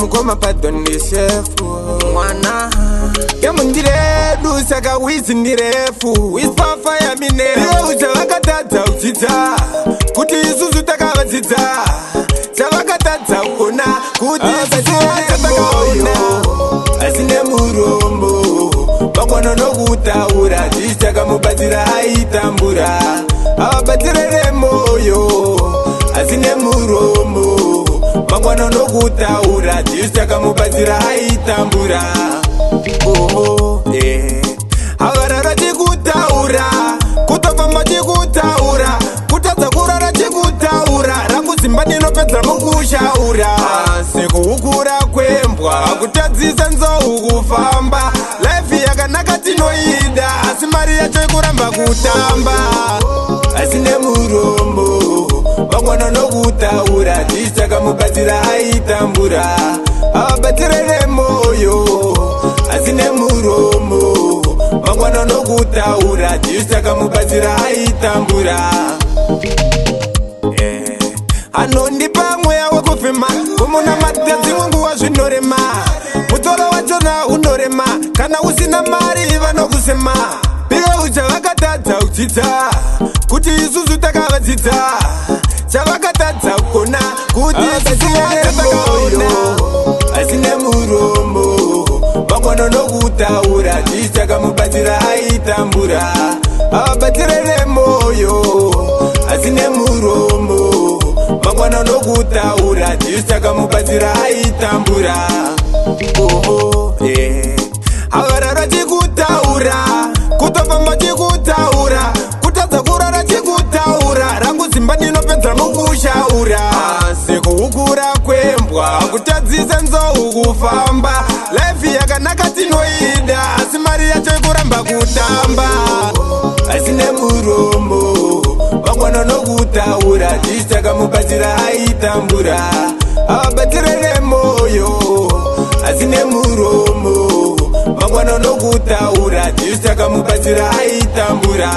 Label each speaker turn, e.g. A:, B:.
A: mukoma padoni shefu mwana yamundiredu saka wizi ndirefu wispafa ya mine iwe uchavakatadza uchidza kuti isusu takavadzidza chavakatadza kuona kuti isusutakavaona asine murombo vangwana nokutaura tichitakamubatsira aitambura avabatsirere moyo asine murombo vangwana nokutaura tichitakamubatsira aitambura avarara chikutaura kutofamba chikutaura kutadza kurara chikutaura rakuzimba ndinopedza mukushaura sekuukura kwembwa kutadzisa nzou kufamba laifi yakanaka tinoida asi mari yacho ikuramba kutamba asine murombo vangwana nokutaura tichitakamubatsira aitambura avabatsirere moyo asine murombo vangwana nokutaura tichitakamubatsira aitambura anondipa mweya wekufema kumuna matadzimwe nguva zvinorema mutoro wachona unorema kana usina mari vanokusema iwe uchavakatadza uchidza kuti isusu takavadzidza chavakatadza kukona kuti sisiyeremoyo asine murombo vangwana nokutaura tichitakamubatsira aitambura avabatsirere moyo asine murombo vangwana nokutaura tichitakamubatsira aitambura avarara chikutaura kutofamba chikutaura kutadza kurara chikutaura rakuzimba ndinopedza mukushaura sekuukura kwembwa kutadzisa nzou kufamba laifi yakanaka tinoida asi mari yacho ikuramba kutamba asine murombo vangwana nokutaura tichitakamubatsira aitambura avabatsirere moyo asine murombo vangwana nokutaura tichitakamubatsira aitambura